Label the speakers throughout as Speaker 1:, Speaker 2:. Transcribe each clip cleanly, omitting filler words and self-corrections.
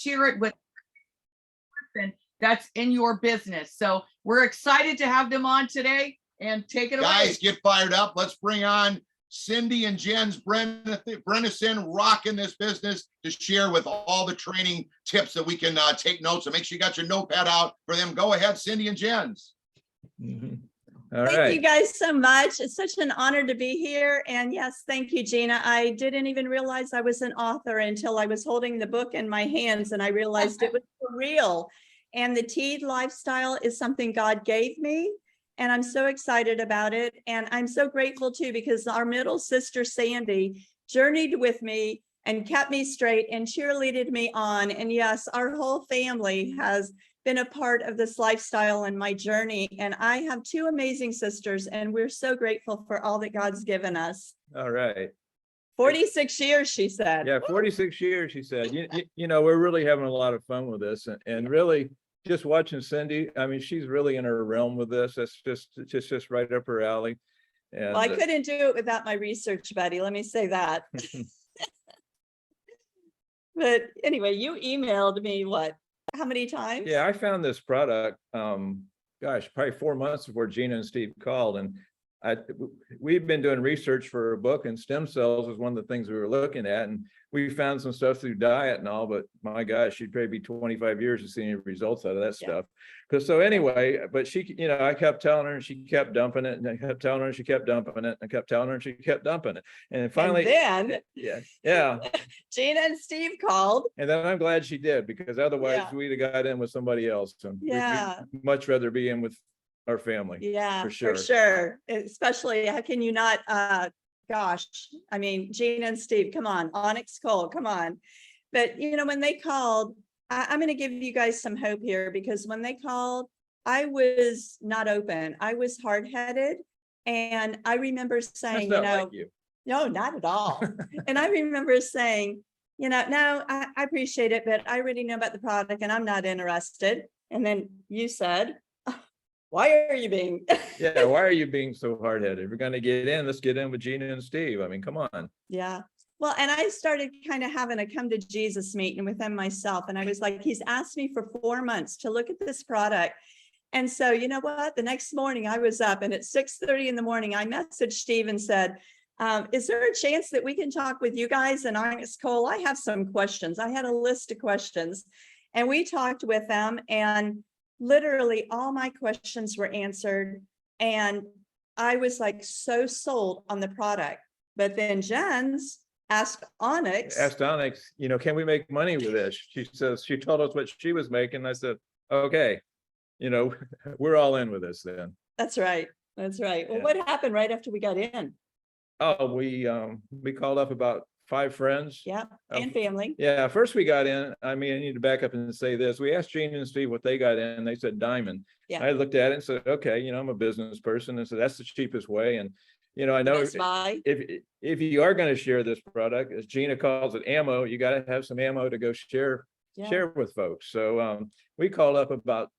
Speaker 1: share it with that's in your business. So we're excited to have them on today, and take it away.
Speaker 2: Guys, get fired up. Let's bring on Cindy and Jen's Brenison, rocking this business to share with all the training tips that we can take notes. So make sure you got your notepad out for them. Go ahead, Cindy and Jen's.
Speaker 3: Thank you guys so much. It's such an honor to be here. And yes, thank you, Gina. I didn't even realize I was an author until I was holding the book in my hands and I realized it was for real. And the Teed lifestyle is something God gave me. And I'm so excited about it. And I'm so grateful too, because our middle sister, Sandy, journeyed with me and kept me straight and cheerleaded me on. And yes, our whole family has been a part of this lifestyle and my journey. And I have two amazing sisters, and we're so grateful for all that God's given us.
Speaker 4: All right.
Speaker 3: 46 years, she said.
Speaker 4: Yeah, 46 years, she said. You know, we're really having a lot of fun with this, and really just watching Cindy. I mean, she's really in her realm with this. That's just right up her alley. And
Speaker 3: well, I couldn't do it without my research buddy. Let me say that. But anyway, you emailed me what? How many times?
Speaker 4: Yeah, I found this product, gosh, probably 4 months before Gina and Steve called, and we've been doing research for a book, and stem cells was one of the things we were looking at, and we found some stuff through diet and all, but my gosh, she'd probably be 25 years to see any results out of that stuff. Because so anyway, but she, you know, I kept telling her and she kept dumping it, and I kept telling her and she kept dumping it, and I kept telling her and she kept dumping it. And finally,
Speaker 3: and then
Speaker 4: yeah,
Speaker 3: Gina and Steve called.
Speaker 4: And then I'm glad she did, because otherwise we'd have got in with somebody else. And we'd much rather be in with our family.
Speaker 3: Yeah,
Speaker 4: for sure.
Speaker 3: For sure. Especially, how can you not, gosh, I mean, Gina and Steve, come on, Onyx Coale, come on. But, you know, when they called, I'm going to give you guys some hope here, because when they called, I was not open. I was hard-headed. And I remember saying,
Speaker 4: That's not like you.
Speaker 3: No, not at all. And I remember saying, you know, no, I appreciate it, but I already know about the product and I'm not interested. And then you said, why are you being?
Speaker 4: Yeah, why are you being so hard-headed? If we're going to get in, let's get in with Gina and Steve. I mean, come on.
Speaker 3: Yeah. Well, and I started kind of having a come to Jesus meeting within myself. And I was like, he's asked me for 4 months to look at this product. And so, you know what? The next morning I was up, and at 6:30 in the morning, I messaged Steve and said, is there a chance that we can talk with you guys and Onyx Coale? I have some questions. I had a list of questions, and we talked with them, and literally all my questions were answered. And I was like so sold on the product. But then Jen's asked Onyx,
Speaker 4: you know, can we make money with this? She says, she told us what she was making. I said, okay, you know, we're all in with this then.
Speaker 3: That's right. That's right. Well, what happened right after we got in?
Speaker 4: Oh, we called up about 5 friends.
Speaker 3: Yeah, and family.
Speaker 4: Yeah, first we got in. I mean, I need to back up and say this. We asked Gene and Steve what they got in. They said diamond.
Speaker 3: Yeah.
Speaker 4: I looked at it and said, okay, you know, I'm a business person, and so that's the cheapest way. And you know, I know if you are going to share this product, as Gina calls it, ammo, you got to have some ammo to go share with folks. So we called up about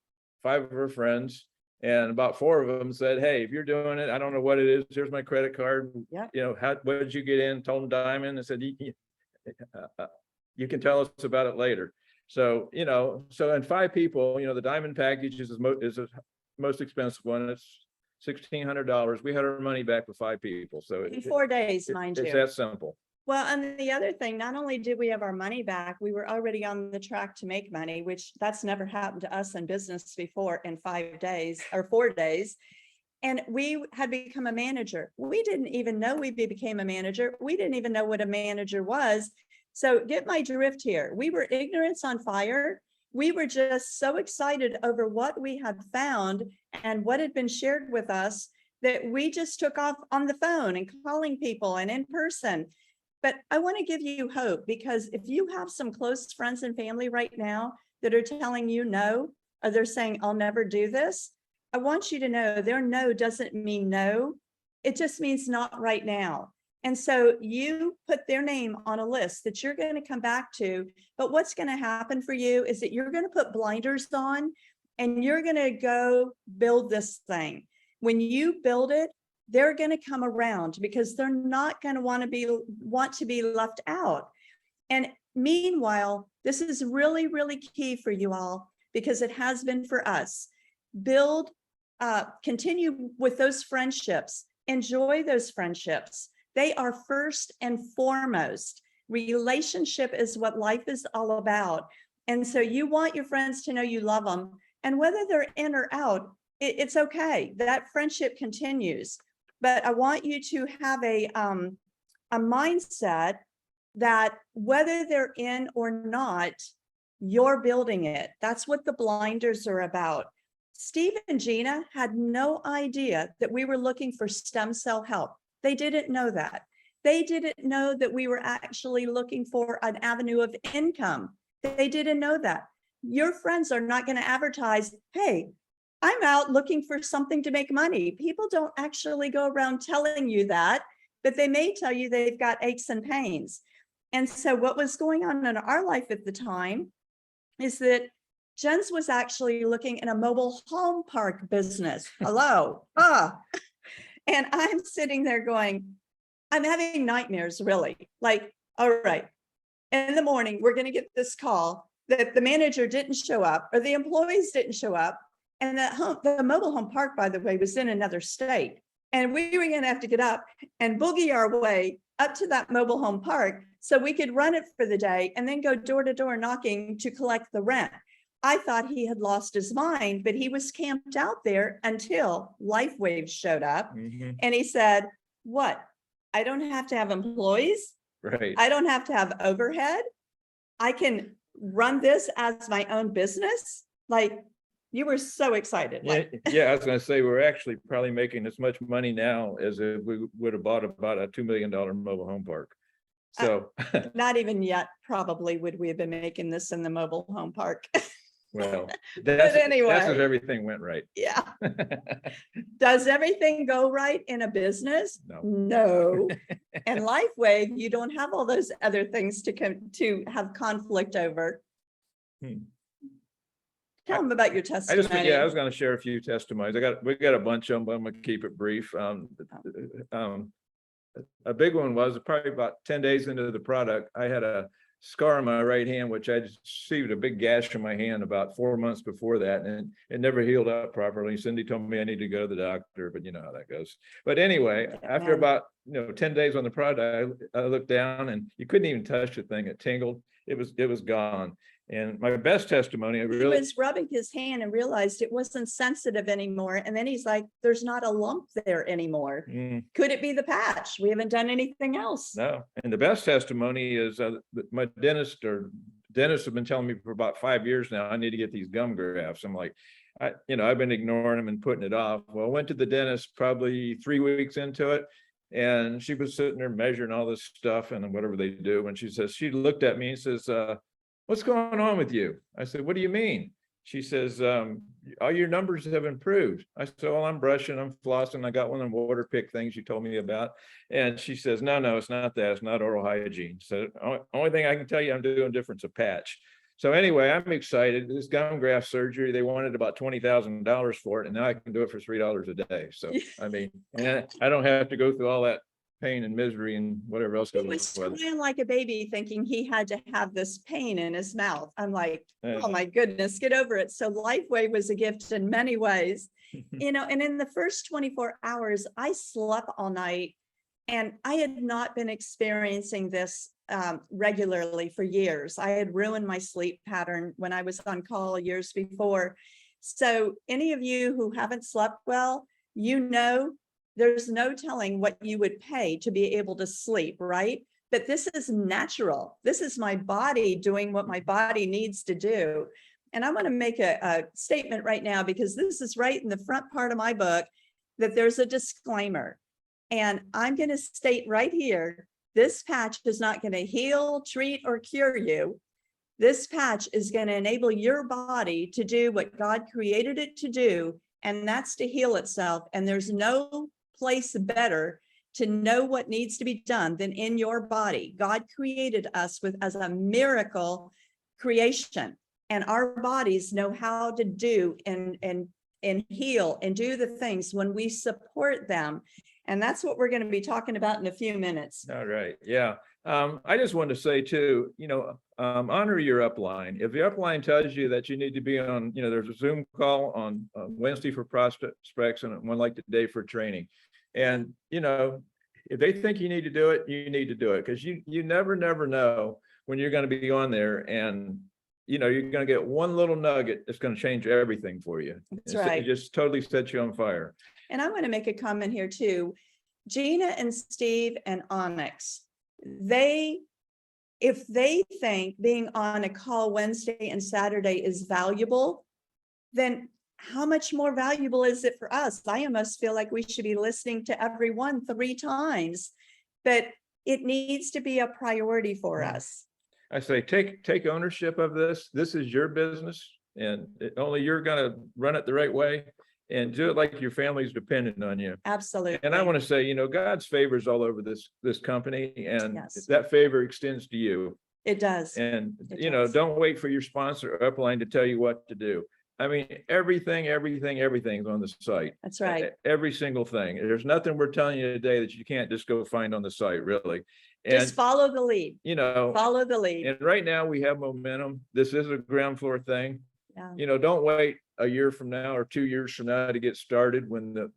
Speaker 4: 5 of our friends, and about 4 of them said, hey, if you're doing it, I don't know what it is. Here's my credit card.
Speaker 3: Yeah.
Speaker 4: You know, what did you get in? Told them diamond, and said, you can tell us about it later. So, you know, so in 5 people, you know, the diamond package is the most expensive one. It's $1,600. We had our money back with 5 people. So
Speaker 3: in 4 days, mind you.
Speaker 4: It's that simple.
Speaker 3: Well, and the other thing, not only did we have our money back, we were already on the track to make money, which that's never happened to us in business before in 5 days or 4 days. And we had become a manager. We didn't even know we became a manager. We didn't even know what a manager was. So get my drift here. We were ignorance on fire. We were just so excited over what we had found and what had been shared with us that we just took off on the phone and calling people and in person. But I want to give you hope, because if you have some close friends and family right now that are telling you no, or they're saying, I'll never do this, I want you to know their no doesn't mean no. It just means not right now. And so you put their name on a list that you're going to come back to. But what's going to happen for you is that you're going to put blinders on and you're going to go build this thing. When you build it, they're going to come around because they're not going to want to be left out. And meanwhile, this is really, really key for you all because it has been for us. Continue with those friendships. Enjoy those friendships. They are first and foremost. Relationship is what life is all about. And so you want your friends to know you love them. And whether they're in or out, it's okay. That friendship continues. But I want you to have a mindset that whether they're in or not, you're building it. That's what the blinders are about. Steve and Gina had no idea that we were looking for stem cell help. They didn't know that. They didn't know that we were actually looking for an avenue of income. They didn't know that. Your friends are not going to advertise, hey, I'm out looking for something to make money. People don't actually go around telling you that, but they may tell you they've got aches and pains. And so what was going on in our life at the time is that Jen's was actually looking in a mobile home park business. Hello. And I'm sitting there going, I'm having nightmares, really. Like, all right, in the morning, we're going to get this call that the manager didn't show up or the employees didn't show up. And the mobile home park, by the way, was in another state. And we were going to have to get up and boogie our way up to that mobile home park so we could run it for the day and then go door to door knocking to collect the rent. I thought he had lost his mind, but he was camped out there until LifeWave showed up.
Speaker 4: Mhm.
Speaker 3: And he said, what? I don't have to have employees.
Speaker 4: Right.
Speaker 3: I don't have to have overhead. I can run this as my own business. Like, you were so excited.
Speaker 4: Yeah, I was going to say, we're actually probably making as much money now as if we would have bought about a $2 million mobile home park. So,
Speaker 3: Not even yet, probably would we have been making this in the mobile home park.
Speaker 4: well, that's
Speaker 3: anyway.
Speaker 4: if everything went right.
Speaker 3: Yeah. Does everything go right in a business?
Speaker 4: No.
Speaker 3: No. And LifeWave, you don't have all those other things to have conflict over. Tell them about your testimony.
Speaker 4: I was going to share a few testimonies. We got a bunch of them, but I'm going to keep it brief. A big one was probably about 10 days into the product, I had a scar on my right hand, which I received a big gash in my hand about 4 months before that, and it never healed up properly. Cindy told me I need to go to the doctor, but you know how that goes. But anyway, after about 10 days on the product, I looked down and you couldn't even touch the thing. It tingled. It was gone. And my best testimony,
Speaker 3: He was rubbing his hand and realized it wasn't sensitive anymore. And then he's like, there's not a lump there anymore. Could it be the patch? We haven't done anything else.
Speaker 4: No. And the best testimony is my dentist have been telling me for about 5 years now, I need to get these gum grafts. I'm like, I've been ignoring them and putting it off. Well, I went to the dentist probably 3 weeks into it. And she was sitting there measuring all this stuff and whatever they do. And she looked at me and says, what's going on with you? I said, what do you mean? She says, all your numbers have improved. I said, well, I'm brushing, I'm flossing. I got one of them water pick things you told me about. And she says, no, it's not that. It's not oral hygiene. So only thing I can tell you I'm doing different is a patch. So anyway, I'm excited. This gum graft surgery, they wanted about $20,000 for it. And now I can do it for $3 a day. So, I mean, and I don't have to go through all that pain and misery and whatever else goes
Speaker 3: He was
Speaker 4: with it.
Speaker 3: crying like a baby thinking he had to have this pain in his mouth. I'm like, oh my goodness, get over it. So LifeWave was a gift in many ways, and in the first 24 hours, I slept all night, and I had not been experiencing this regularly for years. I had ruined my sleep pattern when I was on call years before. So any of you who haven't slept well, there's no telling what you would pay to be able to sleep, right? But this is natural. This is my body doing what my body needs to do. And I want to make a statement right now, because this is right in the front part of my book, that there's a disclaimer. And I'm going to state right here, this patch is not going to heal, treat, or cure you. This patch is going to enable your body to do what God created it to do, and that's to heal itself. And there's no place better to know what needs to be done than in your body. God created us as a miracle creation, and our bodies know how to do and heal and do the things when we support them. And that's what we're going to be talking about in a few minutes.
Speaker 4: All right, yeah. I just wanted to say too, honor your upline. If your upline tells you that you need to be on, there's a Zoom call on Wednesday for prospects and one like today for training. And, if they think you need to do it, you need to do it, because you never know when you're going to be on there, and you're going to get one little nugget that's going to change everything for you.
Speaker 3: That's right.
Speaker 4: It just totally sets you on fire.
Speaker 3: And I want to make a comment here too. Gina and Steve and Onyx, if they think being on a call Wednesday and Saturday is valuable, then how much more valuable is it for us? I almost feel like we should be listening to everyone 3 times, but it needs to be a priority for us.
Speaker 4: I say, take ownership of this. This is your business, and only you're going to run it the right way, and do it like your family's dependent on you.
Speaker 3: Absolutely.
Speaker 4: And I want to say, God's favor is all over this company, and
Speaker 3: Yes.
Speaker 4: that favor extends to you.
Speaker 3: It does.
Speaker 4: And,
Speaker 3: It does.
Speaker 4: don't wait for your sponsor or upline to tell you what to do. I mean, everything's on the site.
Speaker 3: That's right.
Speaker 4: Every single thing. There's nothing we're telling you today that you can't just go find on the site, really. And,
Speaker 3: Just follow the lead. Follow the lead.
Speaker 4: and right now we have momentum. This is a ground floor thing.
Speaker 3: Yeah.
Speaker 4: Don't wait a year from now or 2 years from now to get started when the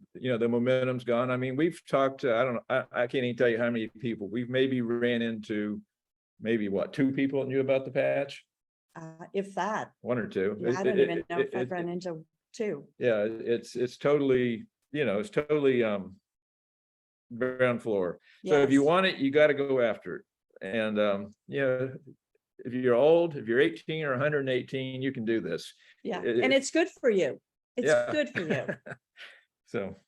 Speaker 4: momentum's gone. I mean, we've talked to, I don't know, I can't even tell you how many people. We've maybe ran into 2 people that knew about the patch,
Speaker 3: If that.
Speaker 4: 1 or 2.
Speaker 3: Yeah, I don't even know if I've run into 2.
Speaker 4: Yeah, it's totally, ground floor. So if you
Speaker 3: Yes.
Speaker 4: want it, you got to go after it. And, if you're old, if you're 18 or 118, you can do this.
Speaker 3: Yeah,
Speaker 4: it-
Speaker 3: and it's good for you. It's
Speaker 4: Yeah.
Speaker 3: good for you.
Speaker 4: So,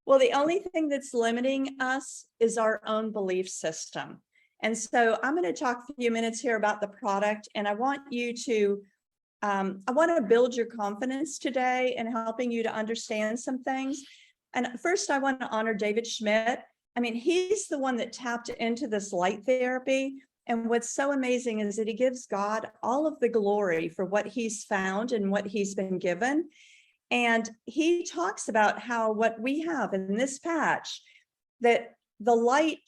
Speaker 3: Well, the only thing that's limiting us is our own belief system. And so I'm going to talk a few minutes here about the product, and I want to build your confidence today in helping you to understand some things. And first, I want to honor David Schmidt. I mean, he's the one that tapped into this light therapy. And what's so amazing is that he gives God all of the glory for what he's found and what he's been given. And he talks about how what we have in this patch, that the light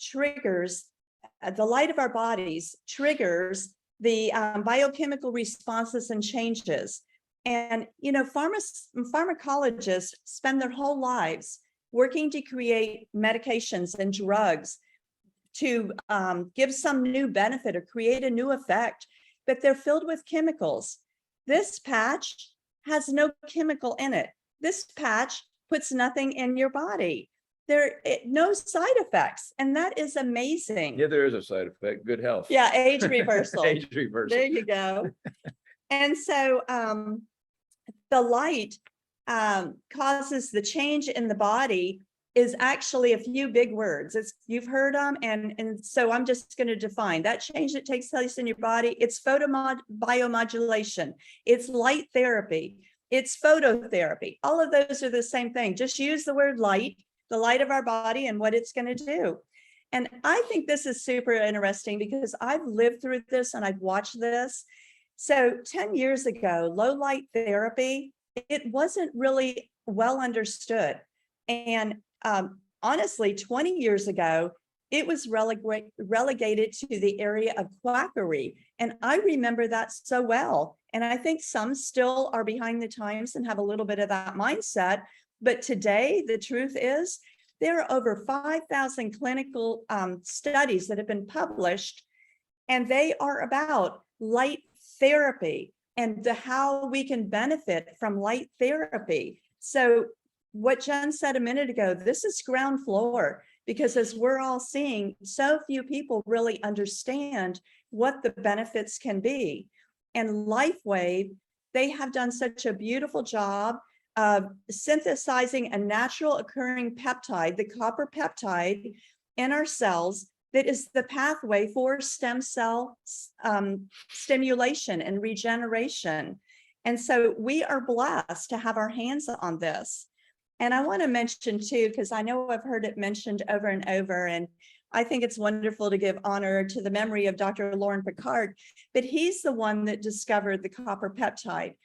Speaker 3: of our bodies triggers the biochemical responses and changes. And, pharmacologists spend their whole lives working to create medications and drugs to give some new benefit or create a new effect, but they're filled with chemicals. This patch has no chemical in it. This patch puts nothing in your body. No side effects, and that is amazing.
Speaker 4: yeah, there is a side effect, good health.
Speaker 3: Yeah, age reversal.
Speaker 4: Age reversal.
Speaker 3: There you go. And so the light causes the change in the body is actually a few big words. You've heard them, and so I'm just going to define that change that takes place in your body. It's photobiomodulation. It's light therapy. It's phototherapy. All of those are the same thing. Just use the word light, the light of our body, and what it's going to do. And I think this is super interesting because I've lived through this and I've watched this. So 10 years ago, low light therapy, it wasn't really well understood. And honestly, 20 years ago, it was relegated to the area of quackery. And I remember that so well. And I think some still are behind the times and have a little bit of that mindset. But today, the truth is, there are over 5,000 clinical studies that have been published, and they are about light therapy and how we can benefit from light therapy. So what Jen said a minute ago, this is ground floor, because as we're all seeing, so few people really understand what the benefits can be. And LifeWave, they have done such a beautiful job of synthesizing a natural occurring peptide, the copper peptide, in our cells that is the pathway for stem cell stimulation and regeneration. And so we are blessed to have our hands on this. And I want to mention too, because I know I've heard it mentioned over and over, and I think it's wonderful to give honor to the memory of Dr. Lauren Picard, but he's the one that discovered the copper peptide.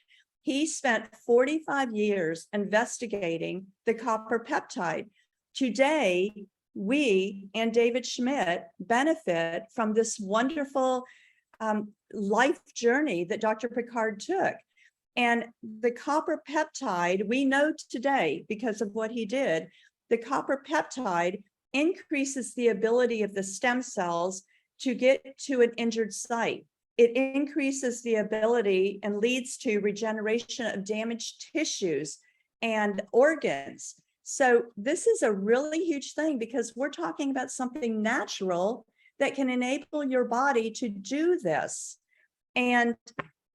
Speaker 3: He spent 45 years investigating the copper peptide. Today, we and David Schmidt benefit from this wonderful life journey that Dr. Picard took. And the copper peptide, we know today because of what he did, the copper peptide increases the ability of the stem cells to get to an injured site. It increases the ability and leads to regeneration of damaged tissues and organs. So this is a really huge thing because we're talking about something natural that can enable your body to do this. And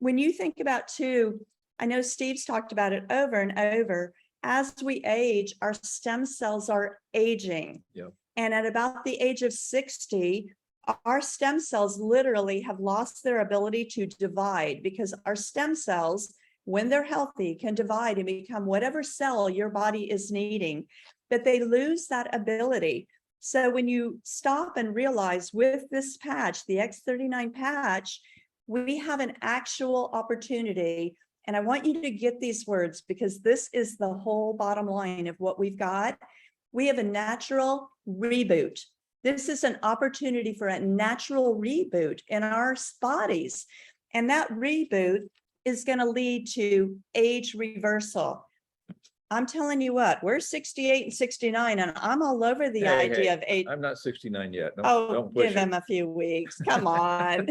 Speaker 3: when you think about too, I know Steve's talked about it over and over, as we age, our stem cells are aging.
Speaker 4: Yep.
Speaker 3: And at about the age of 60, our stem cells literally have lost their ability to divide, because our stem cells, when they're healthy, can divide and become whatever cell your body is needing, but they lose that ability. So when you stop and realize with this patch, the X39 patch, we have an actual opportunity. And I want you to get these words, because this is the whole bottom line of what we've got. We have a natural reboot. This is an opportunity for a natural reboot in our bodies. And that reboot is going to lead to age reversal. I'm telling you what, we're 68 and 69, and I'm all over the idea of age.
Speaker 4: I'm not 69 yet.
Speaker 3: Don't give him a few weeks. Come on.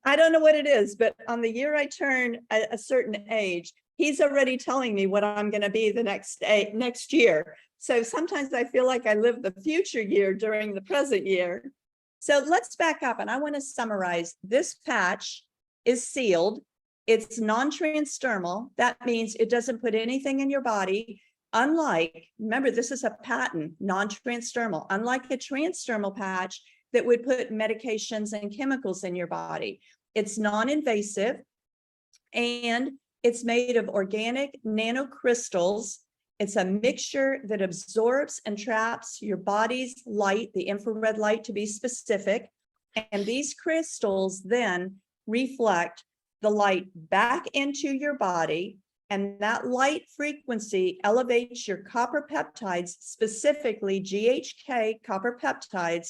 Speaker 3: I don't know what it is, but on the year I turn a certain age, he's already telling me what I'm going to be the next year. So sometimes I feel like I live the future year during the present year. So let's back up, and I want to summarize. This patch is sealed. It's non-transdermal. That means it doesn't put anything in your body. Unlike, remember, this is a patent, non-transdermal, unlike a transdermal patch that would put medications and chemicals in your body. It's non-invasive, and it's made of organic nanocrystals. It's a mixture that absorbs and traps your body's light, the infrared light to be specific. And these crystals then reflect the light back into your body. And that light frequency elevates your copper peptides, specifically GHK copper peptides.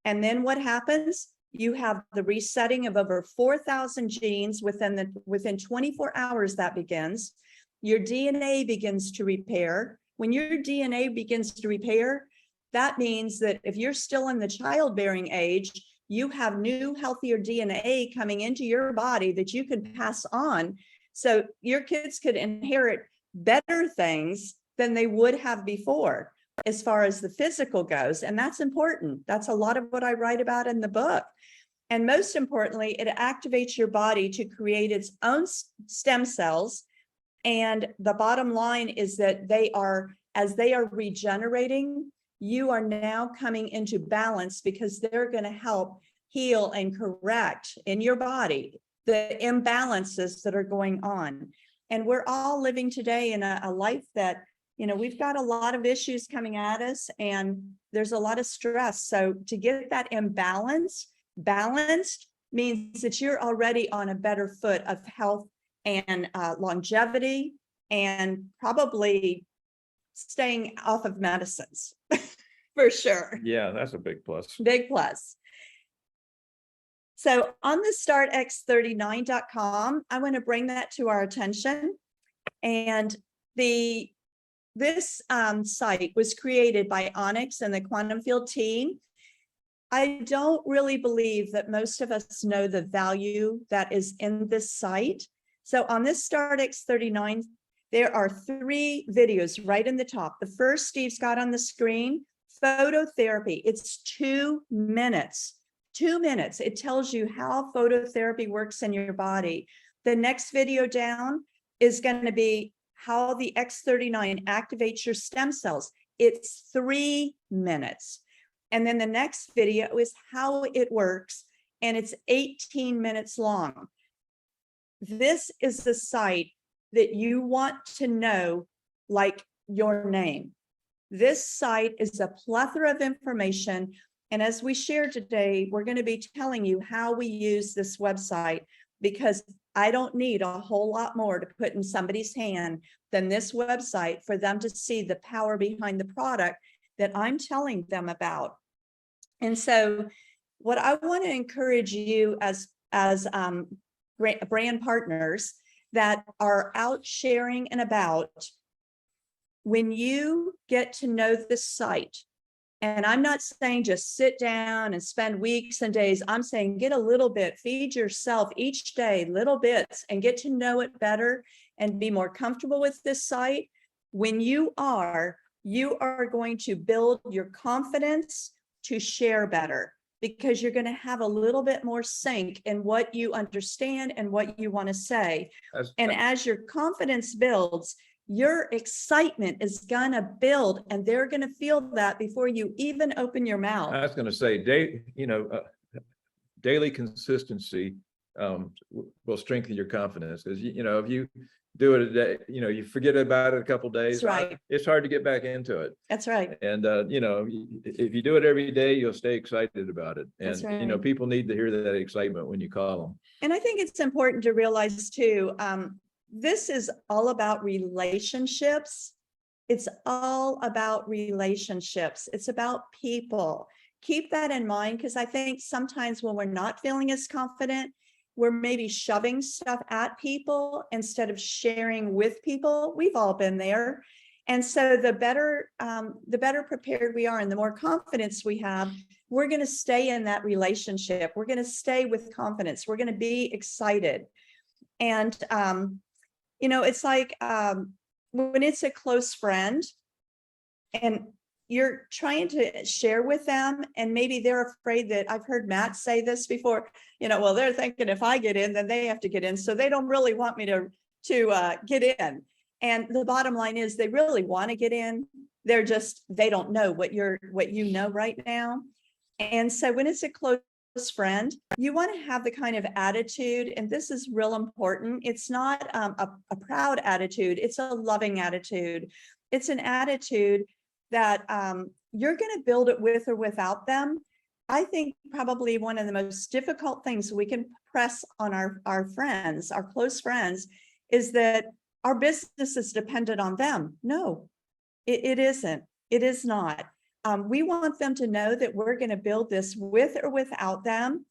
Speaker 3: And then what happens? You have the resetting of over 4,000 genes within 24 hours that begins. Your DNA begins to repair. When your DNA begins to repair, that means that if you're still in the childbearing age, you have new, healthier DNA coming into your body that you can pass on. So your kids could inherit better things than they would have before, as far as the physical goes. And that's important. That's a lot of what I write about in the book. And most importantly, it activates your body to create its own stem cells. And the bottom line is that as they are regenerating, you are now coming into balance, because they're going to help heal and correct in your body the imbalances that are going on. And we're all living today in a life that, we've got a lot of issues coming at us, and there's a lot of stress. So to get that balanced means that you're already on a better foot of health and longevity, and probably staying off of medicines for sure.
Speaker 4: Yeah, that's a big plus.
Speaker 3: Big plus. So on the startx39.com, I want to bring that to our attention. And this site was created by Onyx and the Quantum Field team. I don't really believe that most of us know the value that is in this site. So on this StartX39, there are 3 videos right in the top. The first Steve's got on the screen, phototherapy. It's 2 minutes. 2 minutes. It tells you how phototherapy works in your body. The next video down is going to be how the X39 activates your stem cells. It's 3 minutes. And then the next video is how it works, and it's 18 minutes long. This is the site that you want to know like your name. This site is a plethora of information. And as we share today, we're going to be telling you how we use this website, because I don't need a whole lot more to put in somebody's hand than this website for them to see the power behind the product that I'm telling them about. And so what I want to encourage you as brand partners that are out sharing and about, when you get to know the site, and I'm not saying just sit down and spend weeks and days, I'm saying get a little bit, feed yourself each day, little bits, and get to know it better and be more comfortable with this site. When you are going to build your confidence to share better, because you're going to have a little bit more sync in what you understand and what you want to say. And as your confidence builds, your excitement is going to build, and they're going to feel that before you even open your mouth.
Speaker 4: I was going to say, daily consistency will strengthen your confidence, because if you do it a day, you forget about it a couple of days.
Speaker 3: That's right.
Speaker 4: It's hard to get back into it.
Speaker 3: That's right.
Speaker 4: And if you do it every day, you'll stay excited about it. And
Speaker 3: That's right.
Speaker 4: people need to hear that excitement when you call them.
Speaker 3: And I think it's important to realize too, this is all about relationships. It's all about relationships. It's about people. Keep that in mind, because I think sometimes when we're not feeling as confident, we're maybe shoving stuff at people instead of sharing with people. We've all been there. And so the better prepared we are and the more confidence we have, we're going to stay in that relationship. We're going to stay with confidence. We're going to be excited. And, it's like when it's a close friend and you're trying to share with them, and maybe they're afraid that, I've heard Matt say this before, well, they're thinking if I get in, then they have to get in. So they don't really want me to get in. And the bottom line is they really want to get in. They don't know what you know right now. And so when it's a close friend, you want to have the kind of attitude, and this is real important. It's not a proud attitude. It's a loving attitude. It's an attitude that you're going to build it with or without them. I think probably one of the most difficult things we can press on our friends, our close friends, is that our business is dependent on them. No, it isn't. It is not. We want them to know that we're going to build this with or without them.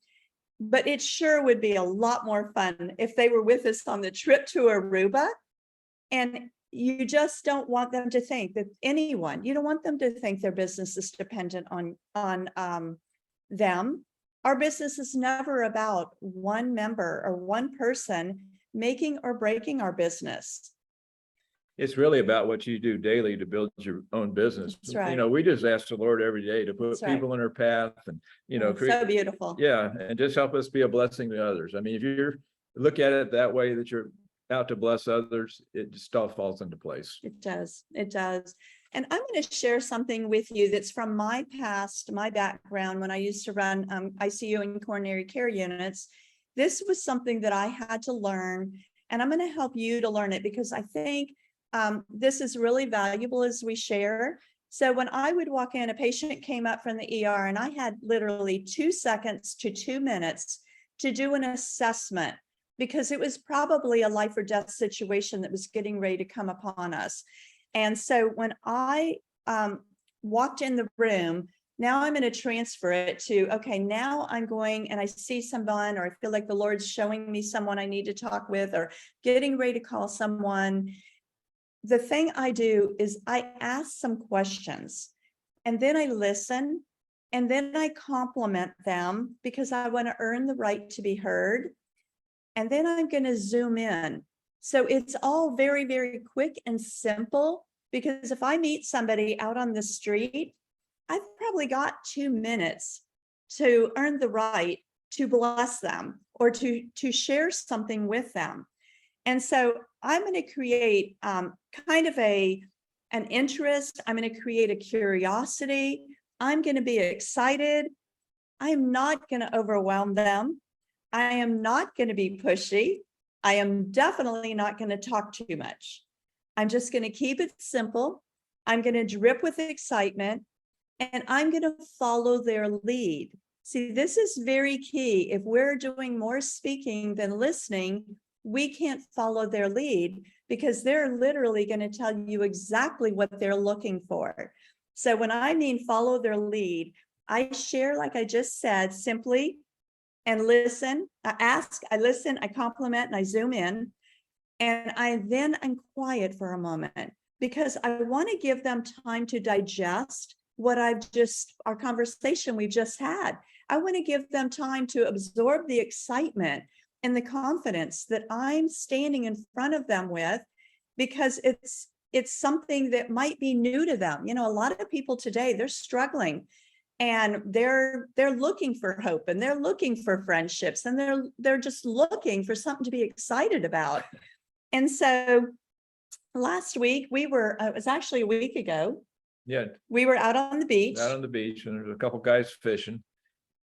Speaker 3: But it sure would be a lot more fun if they were with us on the trip to Aruba. And you just don't want them to think that you don't want them to think their business is dependent on them. Our business is never about one member or one person making or breaking our business.
Speaker 4: It's really about what you do daily to build your own business.
Speaker 3: That's right.
Speaker 4: We just ask the Lord every day to put people in our path and,
Speaker 3: So beautiful.
Speaker 4: Yeah. And just help us be a blessing to others. I mean, if you look at it that way, that you're out to bless others, it just all falls into place.
Speaker 3: It does. It does. And I'm going to share something with you that's from my past, my background when I used to run ICU and coronary care units. This was something that I had to learn, and I'm going to help you to learn it, because I think this is really valuable as we share. So when I would walk in, a patient came up from the ER, and I had literally 2 seconds to 2 minutes to do an assessment, because it was probably a life or death situation that was getting ready to come upon us. And so when I walked in the room, now I'm going to transfer it to, okay, now I'm going and I see someone, or I feel like the Lord's showing me someone I need to talk with, or getting ready to call someone. The thing I do is I ask some questions, and then I listen, and then I compliment them, because I want to earn the right to be heard. And then I'm going to zoom in. So it's all very, very quick and simple, because if I meet somebody out on the street, I've probably got 2 minutes to earn the right to bless them or to share something with them. And so I'm going to create kind of an interest. I'm going to create a curiosity. I'm going to be excited. I'm not going to overwhelm them. I am not going to be pushy. I am definitely not going to talk too much. I'm just going to keep it simple. I'm going to drip with excitement, and I'm going to follow their lead. See, this is very key. If we're doing more speaking than listening, we can't follow their lead, because they're literally going to tell you exactly what they're looking for. So when I mean follow their lead, I share, like I just said, simply and listen. I ask, I listen, I compliment, and I zoom in. And I'm quiet for a moment because I want to give them time to digest our conversation we've just had. I want to give them time to absorb the excitement and the confidence that I'm standing in front of them with, because it's something that might be new to them. You know, a lot of people today, they're struggling. And they're looking for hope, and they're looking for friendships, and they're just looking for something to be excited about. And so last week it was actually a week ago,
Speaker 4: Yeah,
Speaker 3: we were out on the beach.
Speaker 4: out on the beach, and there's a couple guys fishing.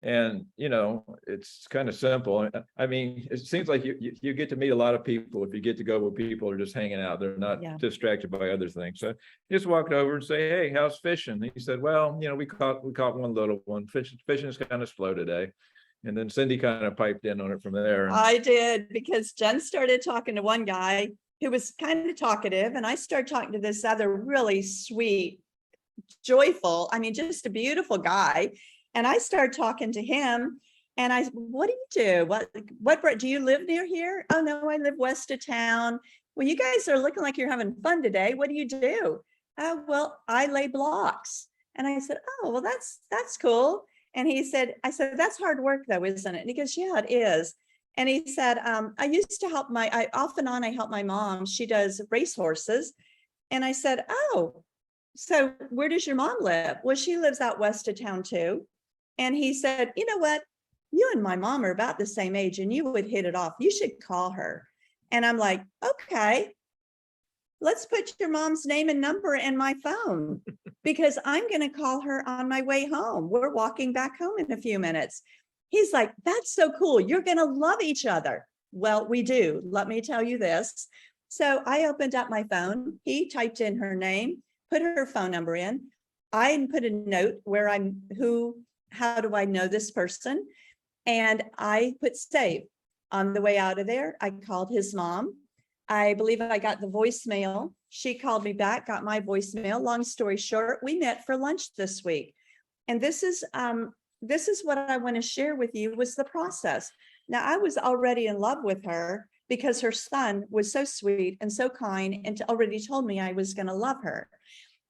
Speaker 4: And, you know, it's kind of simple. I mean, it seems like you get to meet a lot of people if you get to go where people are just hanging out. They're not
Speaker 3: Yeah.
Speaker 4: distracted by other things. So just walked over and say, hey, how's fishing? And he said, well, you know, we caught one little one. Fishing is kind of slow today. And then Cindy kind of piped in on it from there.
Speaker 3: I did, because Jen started talking to one guy who was kind of talkative, and I started talking to this other really sweet, joyful, I mean, just a beautiful guy. And I started talking to him, and I, what do you do? What do you live near here? Oh, no, I live west of town. Well, you guys are looking like you're having fun today. What do you do? Oh, well, I lay blocks. And I said, oh, well, that's cool. And he said, I said, that's hard work though, isn't it? And he goes, yeah, it is. And he said, I used to help off and on, I help my mom. She does racehorses. And I said, oh, so where does your mom live? Well, she lives out west of town too. And he said, you know what? You and my mom are about the same age, and you would hit it off. You should call her. And I'm like, okay, let's put your mom's name and number in my phone, because I'm going to call her on my way home. We're walking back home in a few minutes. He's like, that's so cool. You're going to love each other. Well, we do. Let me tell you this. So I opened up my phone. He typed in her name, put her phone number in. I put a note where how do I know this person? And I put save. On the way out of there, I called his mom. I believe I got the voicemail. She called me back, got my voicemail. Long story short, we met for lunch this week. And this is what I want to share with you, was the process. Now, I was already in love with her because her son was so sweet and so kind, and already told me I was going to love her.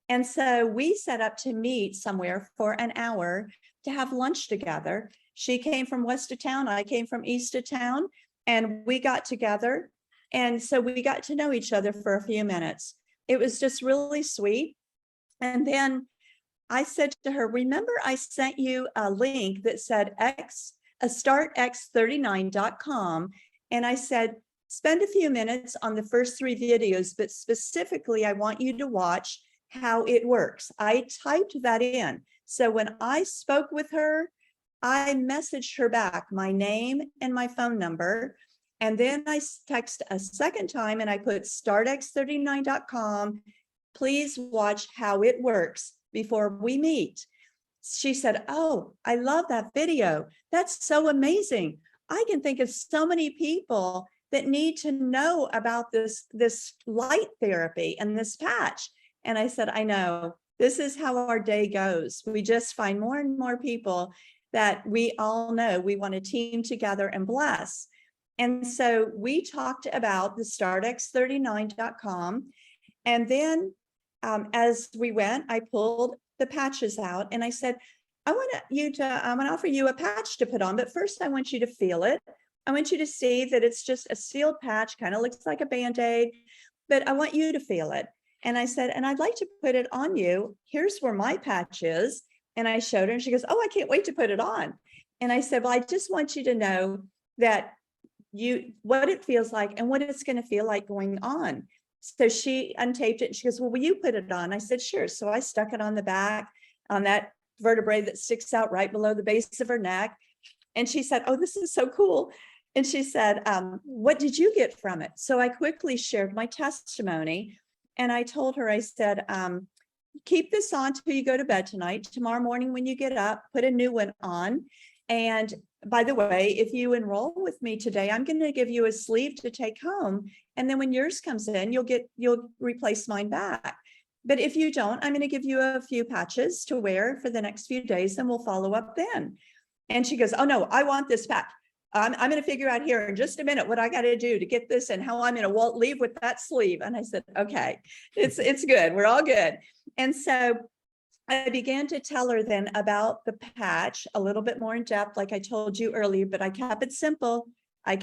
Speaker 3: And so we set up to meet somewhere for an hour to have lunch together. She came from west of town, I came from east of town, and we got together. And so we got to know each other for a few minutes. It was just really sweet. And then I said to her, remember I sent you a link that said startx39.com. And I said, spend a few minutes on the first 3 videos, but specifically, I want you to watch how it works. I typed that in. So when I spoke with her, I messaged her back my name and my phone number. And then I text a second time and I put startx39.com. Please watch how it works before we meet. She said, oh, I love that video. That's so amazing. I can think of so many people that need to know about this light therapy and this patch. And I said, I know, this is how our day goes. We just find more and more people that we all know we want to team together and bless. And so we talked about the startx39.com. And then as we went, I pulled the patches out and I said, I'm going to offer you a patch to put on, but first I want you to feel it. I want you to see that it's just a sealed patch, kind of looks like a Band-Aid, but I want you to feel it. And I said, and I'd like to put it on you. Here's where my patch is. And I showed her and she goes, oh, I can't wait to put it on. And I said, well, I just want you to know that what it feels like and what it's going to feel like going on. So she untaped it and she goes, well, will you put it on? I said, sure. So I stuck it on the back, on that vertebrae that sticks out right below the base of her neck. And she said, oh, this is so cool. And she said, what did you get from it? So I quickly shared my testimony. And I told her, I said, keep this on till you go to bed tonight. Tomorrow morning when you get up, put a new one on. And by the way, if you enroll with me today, I'm going to give you a sleeve to take home. And then when yours comes in, you'll replace mine back. But if you don't, I'm going to give you a few patches to wear for the next few days and we'll follow up then. And she goes, oh no, I want this patch. I'm going to figure out here in just a minute what I got to do to get this and how I'm going to leave with that sleeve. And I said, okay, it's good. We're all good. And so I began to tell her then about the patch a little bit more in depth, like I told you earlier, but I kept it simple. I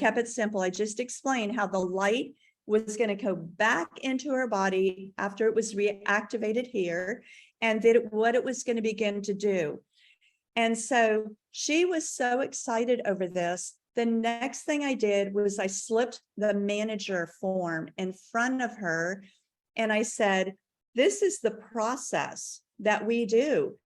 Speaker 3: just explained how the light was going to go back into her body after it was reactivated here, and what it was going to begin to do. And so she was so excited over this. The next thing I did was I slipped the manager form in front of her. And I said, this is the process that we do.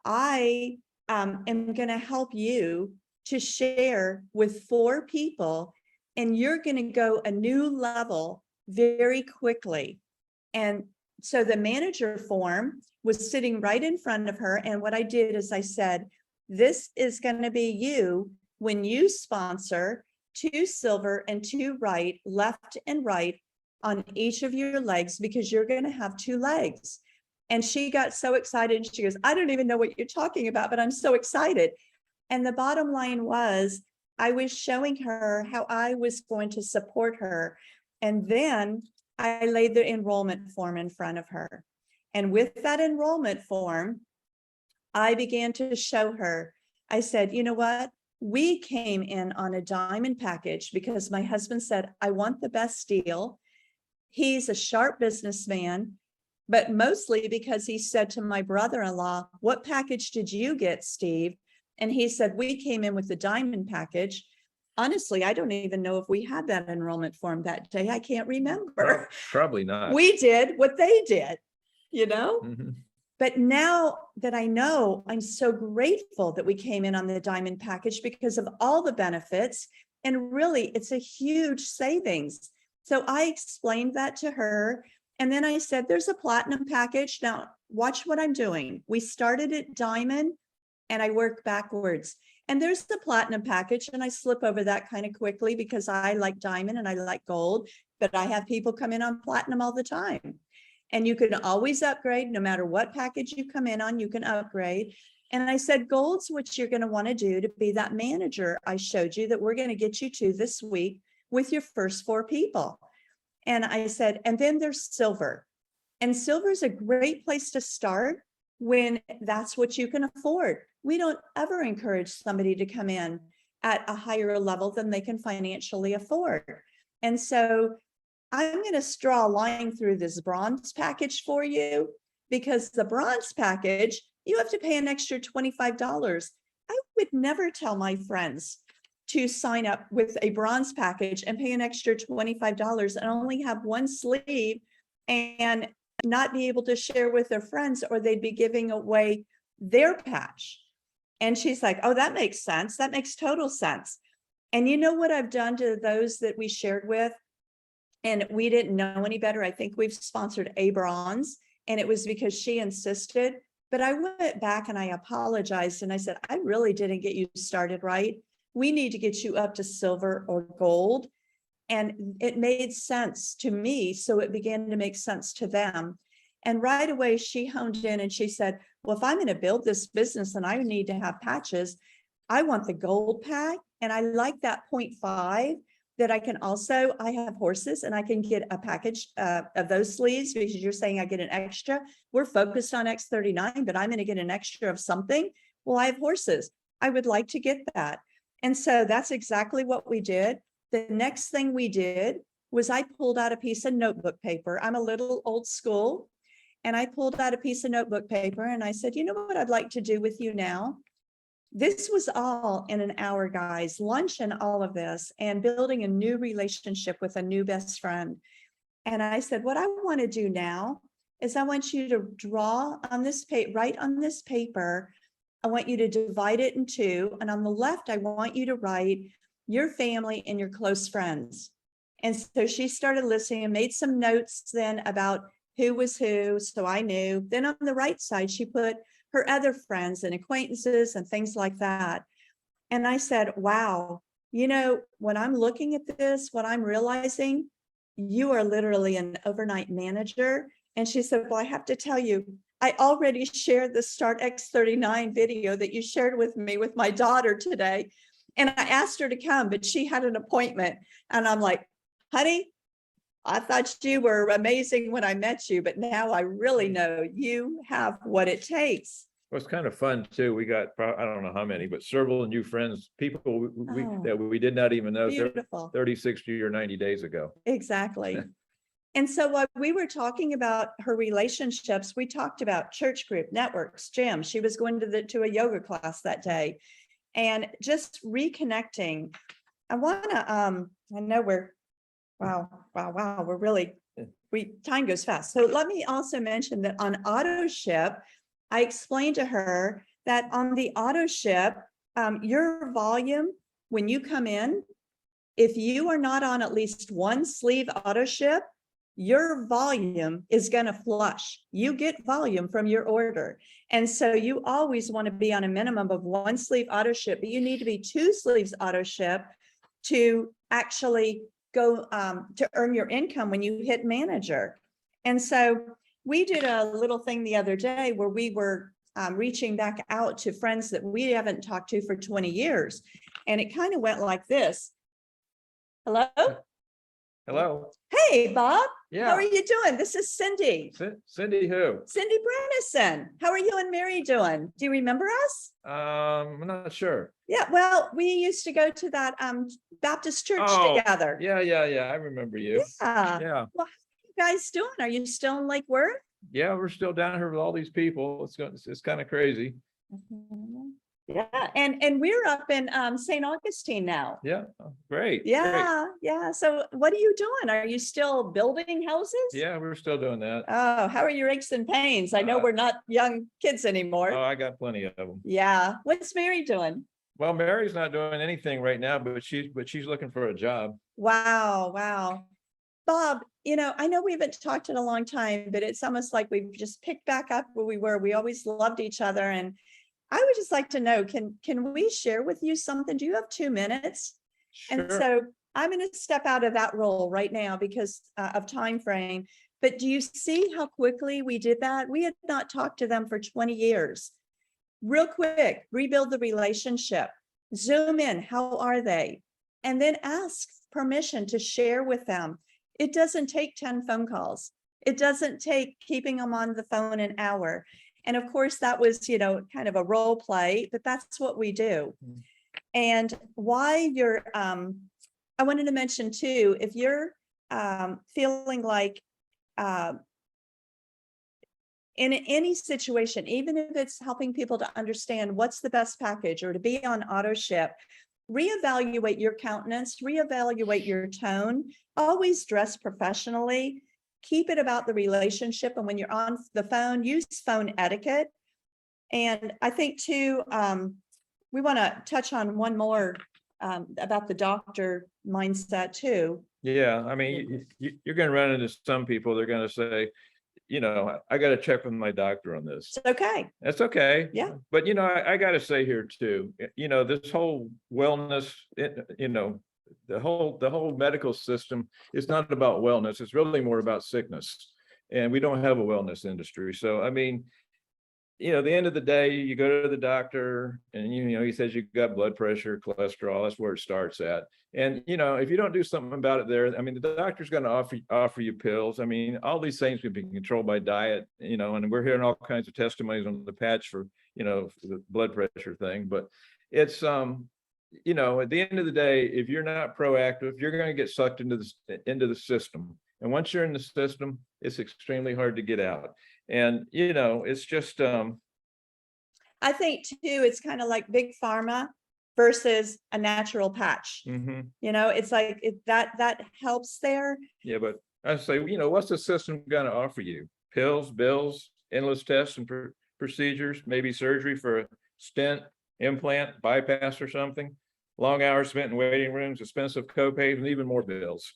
Speaker 3: I am going to help you to share with 4 people, and you're going to go a new level very quickly. And so the manager form was sitting right in front of her. And what I did is I said, this is going to be you when you sponsor 2 silver and 2 right, left and right on each of your legs, because you're going to have 2 legs. And she got so excited. She goes, I don't even know what you're talking about, but I'm so excited. And the bottom line was, I was showing her how I was going to support her. And then I laid the enrollment form in front of her. And with that enrollment form, I began to show her, I said, you know what? We came in on a diamond package because my husband said, I want the best deal. He's a sharp businessman, but mostly because he said to my brother-in-law, what package did you get, Steve? And he said, we came in with the diamond package. Honestly, I don't even know if we had that enrollment form that day. I can't remember.
Speaker 4: Probably not.
Speaker 3: We did what they did, you know?
Speaker 4: Mhm.
Speaker 3: But now that I know, I'm so grateful that we came in on the diamond package because of all the benefits. And really, it's a huge savings. So I explained that to her. And then I said, there's a platinum package. Now, watch what I'm doing. We started at diamond and I work backwards. And there's the platinum package. And I slip over that kind of quickly because I like diamond and I like gold. But I have people come in on platinum all the time. And you can always upgrade, no matter what package you come in on, you can upgrade. And I said, gold's what you're going to want to do to be that manager I showed you that we're going to get you to this week with your first 4 people. And I said, and then there's silver. And silver is a great place to start when that's what you can afford. We don't ever encourage somebody to come in at a higher level than they can financially afford. And so I'm going to draw a line through this bronze package for you, because the bronze package, you have to pay an extra $25. I would never tell my friends to sign up with a bronze package and pay an extra $25 and only have 1 sleeve and not be able to share with their friends, or they'd be giving away their patch. And she's like, oh, that makes sense. That makes total sense. And you know what I've done to those that we shared with? And we didn't know any better. I think we've sponsored a bronze, and it was because she insisted. But I went back and I apologized. And I said, I really didn't get you started right. We need to get you up to silver or gold. And it made sense to me. So it began to make sense to them. And right away, she honed in and she said, well, if I'm going to build this business and I need to have patches, I want the gold pack. And I like that 0.5 that I can also, I have horses and I can get a package of those sleeves, because you're saying I get an extra. We're focused on X39, but I'm going to get an extra of something. Well, I have horses. I would like to get that. And so that's exactly what we did. The next thing we did was I pulled out a piece of notebook paper. I'm a little old school. And I pulled out a piece of notebook paper and I said, you know what I'd like to do with you now? This was all in an hour, guys, lunch and all of this, and building a new relationship with a new best friend. And I said, what I want to do now is I want you to draw on this paper, write on this paper. I want you to divide it in 2. And on the left, I want you to write your family and your close friends. And so she started listening and made some notes then about who was who. So I knew. Then on the right side, she put her other friends and acquaintances and things like that. And I said, wow, you know, when I'm looking at this, what I'm realizing, you are literally an overnight manager. And she said, well, I have to tell you, I already shared the Start X39 video that you shared with me with my daughter today. And I asked her to come, but she had an appointment. And I'm like, honey, I thought you were amazing when I met you, but now I really know you have what it takes.
Speaker 4: Well, it's kind of fun too. We got, I don't know how many, but several new friends, people that we did not even know
Speaker 3: Beautiful.
Speaker 4: 30, 60 or 90 days ago.
Speaker 3: Exactly. And so while we were talking about her relationships, we talked about church group, networks, gym. She was going to a yoga class that day and just reconnecting. I want to, I know wow, we're really, time goes fast. So let me also mention that on auto ship, I explained to her that on the auto ship, your volume, when you come in, if you are not on at least one sleeve auto ship, your volume is going to flush. You get volume from your order. And so you always want to be on a minimum of one sleeve auto ship, but you need to be 2 sleeves auto ship to actually go to earn your income when you hit manager. And so we did a little thing the other day where we were reaching back out to friends that we haven't talked to for 20 years. And it kind of went like this. Hello?
Speaker 4: Hello.
Speaker 3: Hey, Bob.
Speaker 4: Yeah.
Speaker 3: How are you doing? This is Cindy.
Speaker 4: Cindy who?
Speaker 3: Cindy Brennison. How are you and Mary doing? Do you remember us?
Speaker 4: I'm not sure.
Speaker 3: Yeah, well, we used to go to that Baptist church together.
Speaker 4: Yeah. I remember you.
Speaker 3: Yeah.
Speaker 4: Yeah.
Speaker 3: Well, how are you guys doing? Are you still in Lake Worth?
Speaker 4: Yeah, we're still down here with all these people. It's kind of crazy.
Speaker 3: Yeah, and we're up in St. Augustine now.
Speaker 4: Yeah, great.
Speaker 3: Yeah, yeah. So what are you doing? Are you still building houses?
Speaker 4: Yeah, we're still doing that.
Speaker 3: Oh, how are your aches and pains? I know we're not young kids anymore.
Speaker 4: Oh, I got plenty of them.
Speaker 3: Yeah. What's Mary doing?
Speaker 4: Well, Mary's not doing anything right now, but she's looking for a job.
Speaker 3: Wow. Bob, I know we haven't talked in a long time, but it's almost like we've just picked back up where we were. We always loved each other. And I would just like to know, can we share with you something? Do you have 2 minutes?
Speaker 4: Sure.
Speaker 3: And so I'm going to step out of that role right now because of time frame. But do you see how quickly we did that? We had not talked to them for 20 years. Real quick, rebuild the relationship, zoom in, how are they? And then ask permission to share with them. It doesn't take 10 phone calls. It doesn't take keeping them on the phone an hour. And of course, that was, kind of a role play, but that's what we do. And why you're, I wanted to mention too, if you're feeling like in any situation, even if it's helping people to understand what's the best package or to be on auto ship, reevaluate your countenance, reevaluate your tone, always dress professionally. Keep it about the relationship. And when you're on the phone, use phone etiquette. And I think too, we want to touch on one more about the doctor mindset too.
Speaker 4: Yeah, I mean, you're going to run into some people, they're going to say, I got to check with my doctor on this.
Speaker 3: It's okay.
Speaker 4: That's okay.
Speaker 3: Yeah.
Speaker 4: But, I got to say here too, this whole wellness, the whole medical system is not about wellness. It's really more about sickness. And we don't have a wellness industry. So, I mean, at the end of the day, you go to the doctor and, he says you've got blood pressure, cholesterol, that's where it starts at. And, if you don't do something about it there, I mean, the doctor's going to offer you pills. I mean, all these things can be controlled by diet, and we're hearing all kinds of testimonies on the patch for, the blood pressure thing. But it's, at the end of the day, if you're not proactive, you're going to get sucked into the system. And once you're in the system, it's extremely hard to get out. And, it's just.
Speaker 3: I think too, it's kind of like big pharma versus a natural patch.
Speaker 4: Mm-hmm.
Speaker 3: It's like that helps there.
Speaker 4: Yeah, but I say, what's the system going to offer you? Pills, bills, endless tests and procedures, maybe surgery for a stent, implant, bypass or something, long hours spent in waiting rooms, expensive copays, and even more bills.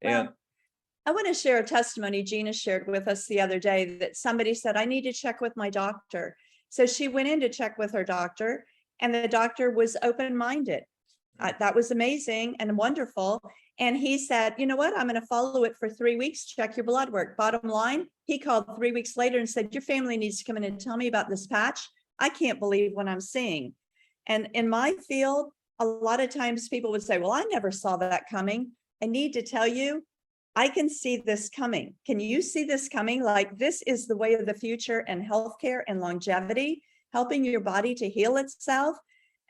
Speaker 4: And
Speaker 3: I want to share a testimony Gina shared with us the other day that somebody said, I need to check with my doctor. So she went in to check with her doctor and the doctor was open-minded. That was amazing and wonderful. And he said, you know what, I'm going to follow it for 3 weeks, check your blood work. Bottom line, he called 3 weeks later and said, your family needs to come in and tell me about this patch. I can't believe what I'm seeing. And in my field, a lot of times people would say, well, I never saw that coming. I need to tell you, I can see this coming. Can you see this coming? Like, this is the way of the future and healthcare and longevity, helping your body to heal itself.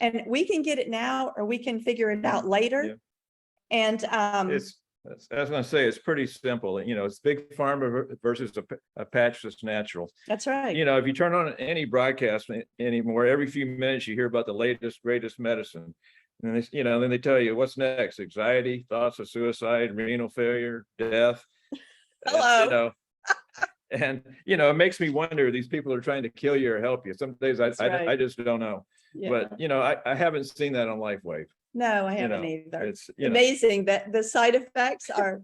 Speaker 3: And we can get it now, or we can figure it out later.
Speaker 4: Yeah.
Speaker 3: And
Speaker 4: I was gonna say, it's pretty simple. You know, it's big pharma versus a patch that's natural.
Speaker 3: that's right.
Speaker 4: You know, if you turn on any broadcast anymore, every few minutes you hear about the latest, greatest medicine. And they, you know, then they tell you what's next: anxiety, thoughts of suicide, renal failure, death.
Speaker 3: Hello.
Speaker 4: You know, and you know, it makes me wonder, these people are trying to kill you or help you. Some days
Speaker 3: That's right.
Speaker 4: I just don't know.
Speaker 3: Yeah.
Speaker 4: But you know, I haven't seen that on LifeWave.
Speaker 3: No, I
Speaker 4: You
Speaker 3: haven't
Speaker 4: know,
Speaker 3: either.
Speaker 4: it's, you know,
Speaker 3: Amazing that the side effects are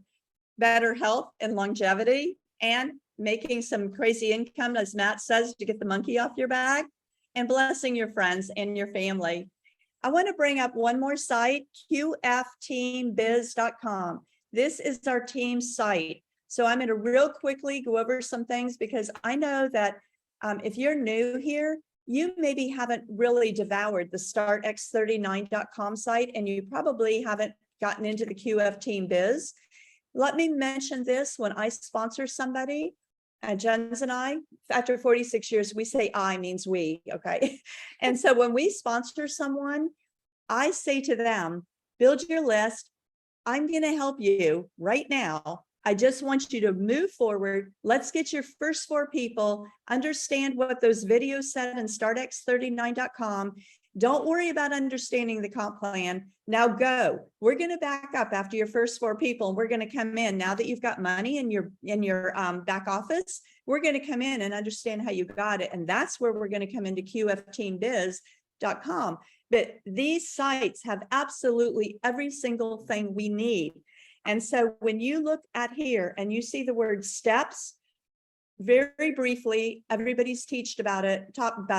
Speaker 3: better health and longevity, and making some crazy income, as Matt says, to get the monkey off your back, and blessing your friends and your family. I want to bring up one more site, qfteambiz.com. This is our team site. So I'm going to real quickly go over some things, because I know that if you're new here, you maybe haven't really devoured the startx39.com site, and you probably haven't gotten into the QF Team Biz. Let me mention this: when I sponsor somebody, Jens and I, after 46 years, we say I means we, okay? And so when we sponsor someone, I say to them, build your list. I'm going to help you right now. I just want you to move forward. Let's get your first 4 people, understand what those videos said in startx39.com. Don't worry about understanding the comp plan. Now go. We're going to back up after your first 4 people. And we're going to come in, now that you've got money in your back office, we're going to come in and understand how you got it. And that's where we're going to come into qfteambiz.com. But these sites have absolutely every single thing we need. And so when you look at here and you see the word steps, very briefly, everybody's talked about